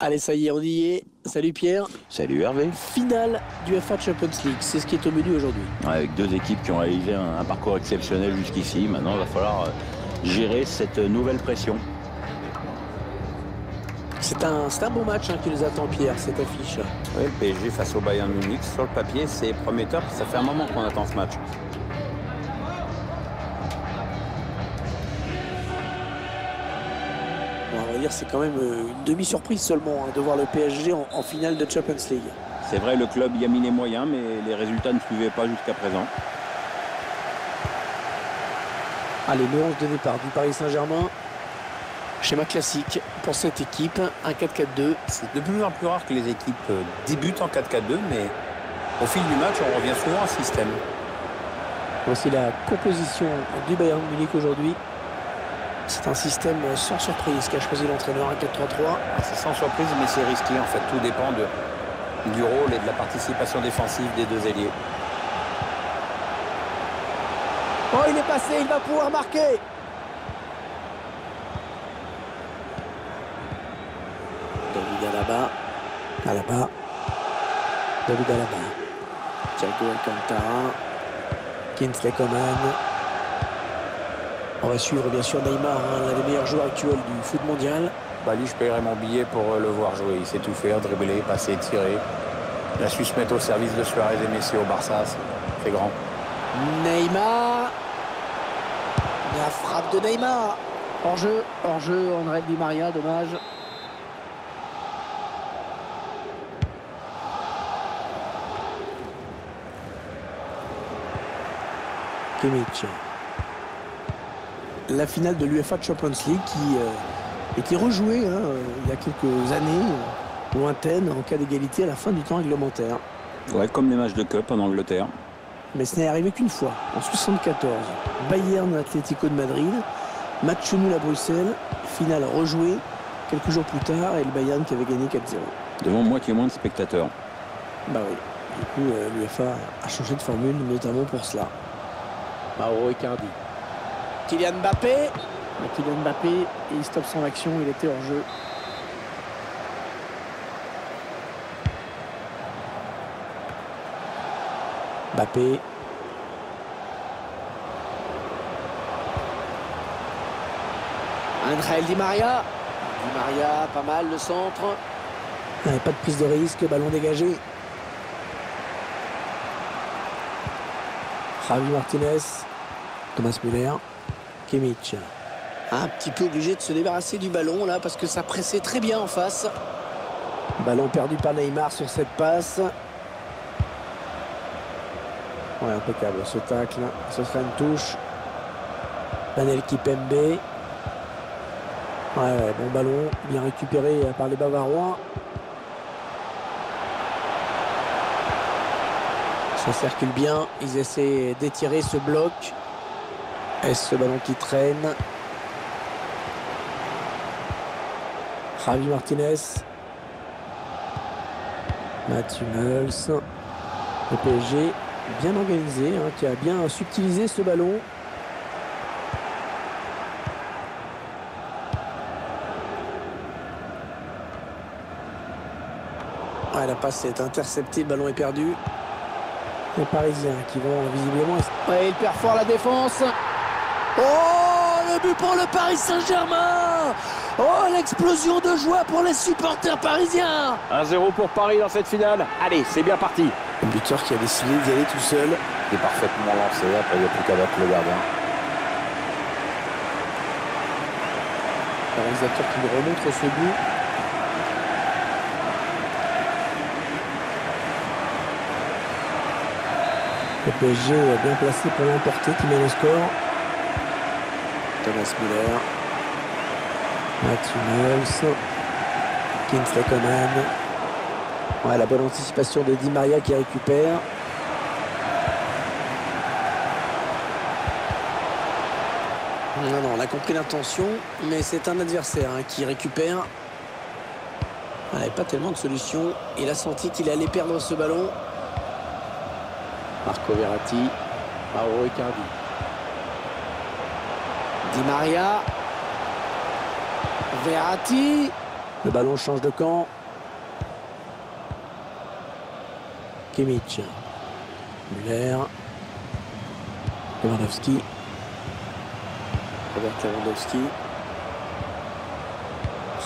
Allez, ça y est, on y est. Salut Pierre. Salut Hervé. Finale du FA Champions League, c'est ce qui est au menu aujourd'hui. Avec deux équipes qui ont réalisé un parcours exceptionnel jusqu'ici. Maintenant, il va falloir gérer cette nouvelle pression. C'est un beau match qui nous attend, Pierre, cette affiche. Oui, le PSG face au Bayern Munich, sur le papier, c'est prometteur. Ça fait un moment qu'on attend ce match. On va dire c'est quand même une demi-surprise seulement de voir le PSG en finale de Champions League. C'est vrai, le club y a mis les moyens, mais les résultats ne suivaient pas jusqu'à présent. Allez, le 11 de départ du Paris Saint-Germain. Schéma classique pour cette équipe, un 4-4-2. C'est de plus en plus rare que les équipes débutent en 4-4-2, mais au fil du match, on revient souvent à ce système. Voici la composition du Bayern Munich aujourd'hui. C'est un système sans surprise qu'a choisi l'entraîneur, un 4-3-3. C'est sans surprise, mais c'est risqué. En fait, tout dépend du rôle et de la participation défensive des deux ailiers. Oh, il est passé, il va pouvoir marquer. David Alaba. David Alaba. Thiago Alcantara. Kingsley Coman. On va suivre bien sûr Neymar, l'un des meilleurs joueurs actuels du foot mondial. Bah lui, je paierais mon billet pour le voir jouer. Il sait tout faire, dribbler, passer, tirer. Il a su se mettre au service de Suarez et Messi au Barça. C'est grand. Neymar. La frappe de Neymar. Hors-jeu, André Di Maria, dommage. Kimmich. La finale de l'UEFA Champions League qui était rejouée il y a quelques années, lointaine, en cas d'égalité à la fin du temps réglementaire. Ouais, comme les matchs de Cup en Angleterre. Mais ce n'est arrivé qu'une fois, en 1974. Bayern Atlético de Madrid, match nul à Bruxelles, finale rejouée quelques jours plus tard et le Bayern qui avait gagné 4-0. Devant moitié moins de spectateurs. Bah oui, du coup l'UEFA a changé de formule, notamment pour cela. Mauro Icardi. Kylian Mbappé. Kylian Mbappé, et il stoppe son action, il était hors jeu. Mbappé. Angel Di Maria. Di Maria, pas mal le centre. Pas de prise de risque, ballon dégagé. Javi Martinez. Thomas Müller. Kimmich. Un petit peu obligé de se débarrasser du ballon là parce que ça pressait très bien en face. Ballon perdu par Neymar sur cette passe. Ouais, impeccable ce tacle. Ce sera une touche. Daniel Kimpembe. Ouais, bon ballon, bien récupéré par les Bavarois. Ça circule bien. Ils essaient d'étirer ce bloc. Est-ce ce ballon qui traîne? Javi Martinez. Mats Hummels. Le PSG bien organisé, qui a bien subtilisé ce ballon. Ouais, la passe est interceptée, le ballon est perdu. Les Parisiens qui vont visiblement... Ouais, il perd fort la défense. Oh, le but pour le Paris Saint-Germain. Oh, l'explosion de joie pour les supporters parisiens. 1-0 pour Paris dans cette finale. Allez, c'est bien parti. Le buteur qui a décidé d'y aller tout seul. Il est parfaitement lancé, après il n'y a plus qu'à battre le gardien. Le réalisateur qui nous remontre ce but. Le PSG est bien placé pour l'emporter, qui met le score. Thomas Müller. Mats Hummels. Kingsley Coman. Ouais, la bonne anticipation de Di Maria qui récupère. Non, on a compris l'intention, mais c'est un adversaire qui récupère. Il n'avait pas tellement de solutions. Il a senti qu'il allait perdre ce ballon. Marco Verratti. Mauro Icardi. Di Maria. Verratti. Le ballon change de camp. Kimmich. Müller. Lewandowski. Robert Lewandowski.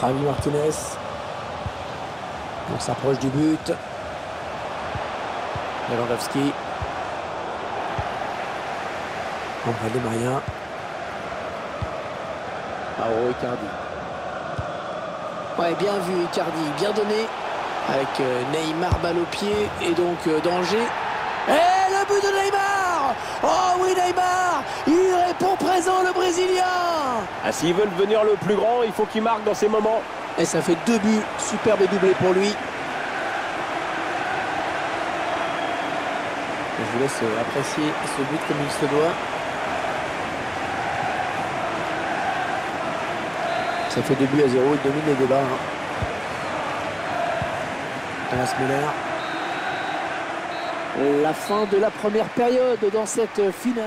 Javi Martinez. On s'approche du but. Lewandowski. André Di Maria. Mauro Icardi. Ouais, bien vu Icardi, bien donné. Avec Neymar, balle au pied et donc danger. Et le but de Neymar! Oh oui, Neymar! Il répond présent, le Brésilien! Ah, s'ils veulent devenir le plus grand, il faut qu'il marque dans ces moments. Et ça fait 2 buts, superbe doublé pour lui. Je vous laisse apprécier ce but comme il se doit. Ça fait 2 buts à 0, il domine les débats. Thomas Müller. La fin de la première période dans cette finale.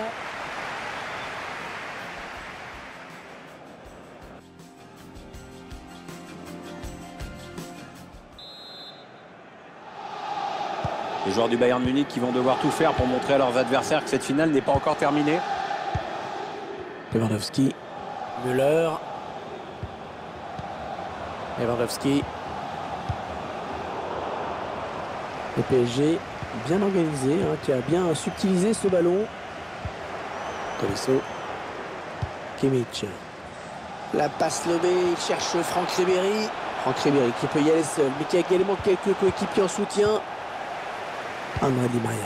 Les joueurs du Bayern Munich qui vont devoir tout faire pour montrer à leurs adversaires que cette finale n'est pas encore terminée. Lewandowski. Müller. Lewandowski. Le PSG bien organisé, hein, qui a bien subtilisé ce ballon. Tolisso. Kimmich. La passe lobée, il cherche Franck Ribéry. Franck Ribéry qui peut y aller seul, mais qui a également quelques coéquipiers en soutien. André Di Maria.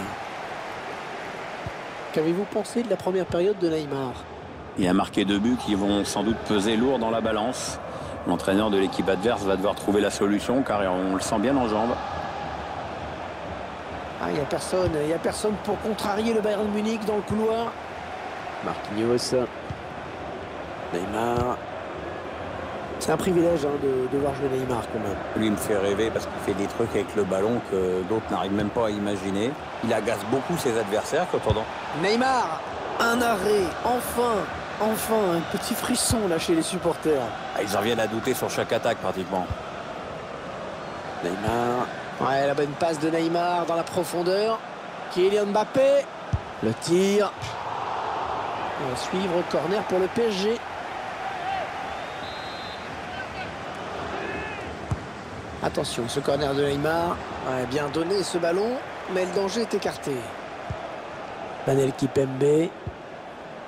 Qu'avez-vous pensé de la première période de Neymar? Il a marqué 2 buts qui vont sans doute peser lourd dans la balance. L'entraîneur de l'équipe adverse va devoir trouver la solution car on le sent bien en jambes. Ah, il n'y a personne pour contrarier le Bayern Munich dans le couloir. Marquinhos. Neymar. C'est un privilège hein, de voir jouer Neymar quand même. Lui me fait rêver parce qu'il fait des trucs avec le ballon que d'autres n'arrivent même pas à imaginer. Il agace beaucoup ses adversaires cependant. Neymar, un arrêt, enfin, un petit frisson là chez les supporters. Ah, ils en viennent à douter sur chaque attaque pratiquement. Neymar, ouais, la bonne passe de Neymar dans la profondeur. Kylian Mbappé, le tir. On va suivre corner pour le PSG. Attention, ce corner de Neymar. Ouais, bien donné ce ballon, mais le danger est écarté. Banel Kipembe.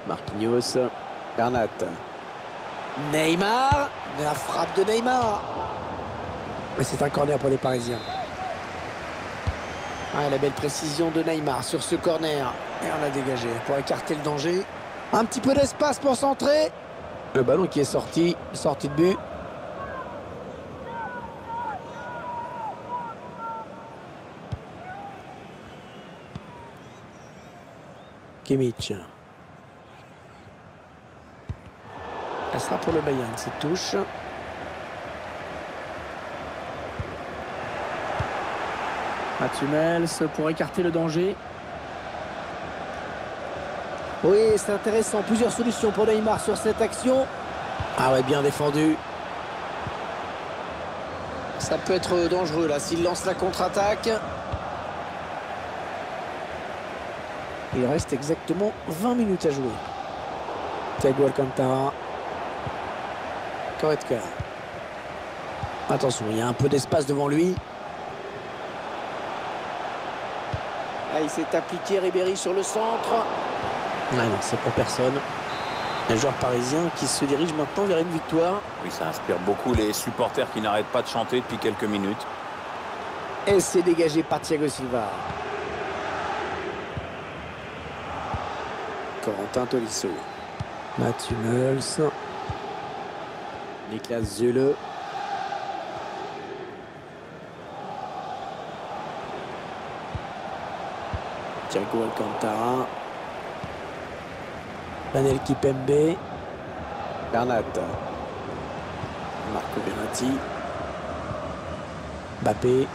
Marquinhos. Bernat. Neymar. La frappe de Neymar. Mais c'est un corner pour les Parisiens. Ouais, la belle précision de Neymar sur ce corner. Et on a dégagé pour écarter le danger. Un petit peu d'espace pour centrer. Le ballon qui est sorti de but. Kimmich. Ça sera pour le Bayern, cette touche. Mats Hummels pour écarter le danger. Oui, c'est intéressant. Plusieurs solutions pour Neymar sur cette action. Ah ouais, bien défendu. Ça peut être dangereux là s'il lance la contre-attaque. Il reste exactement 20 minutes à jouer. Thiago Alcantara. Goretzka. Attention, il y a un peu d'espace devant lui. Ah, il s'est appliqué Ribéry sur le centre. Ah non, c'est pour personne. Un joueur parisien qui se dirige maintenant vers une victoire. Oui, ça inspire beaucoup les supporters qui n'arrêtent pas de chanter depuis quelques minutes. Et c'est dégagé par Thiago Silva. Corentin Tolisso. Mats Hummels. Niklas Süle. Thiago Alcantara. Banel Kipembe. Bernat. Marco Verratti. Mbappé.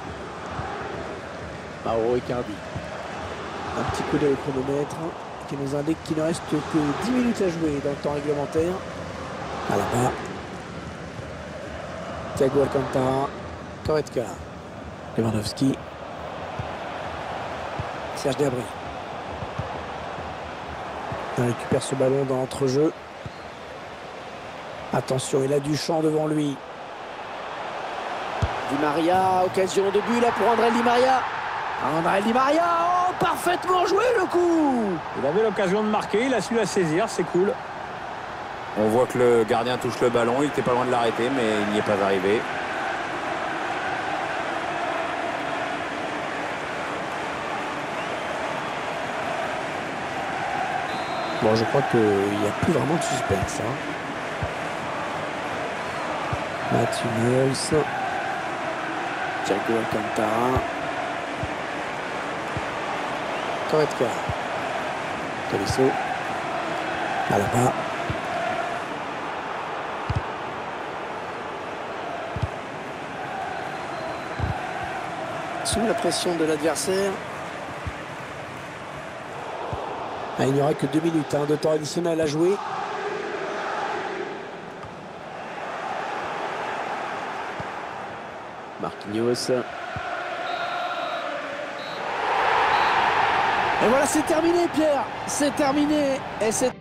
Mauro Icardi. Un petit coup d'œil au chronomètre qui nous indique qu'il ne reste que 10 minutes à jouer dans le temps réglementaire. À la barre. Thiago Alcantara. Goretzka. Lewandowski. Serge Gnabry. Il récupère ce ballon dans l'entrejeu. Attention, il a du champ devant lui. Di Maria, occasion de but là pour André Di Maria. André Di Maria, oh, parfaitement joué le coup. Il avait l'occasion de marquer, il a su la saisir, c'est cool. On voit que le gardien touche le ballon, il était pas loin de l'arrêter, mais il n'y est pas arrivé. Bon, je crois qu'il n'y a plus vraiment de suspense. Hein. Mats Hummels. Thiago Alcantara. Goretzka. Tolisso. Alaba. Sous la pression de l'adversaire. Ah, il n'y aura que 2 minutes de temps additionnel à jouer. Marquinhos. Et voilà, c'est terminé, Pierre. C'est terminé. Et c'est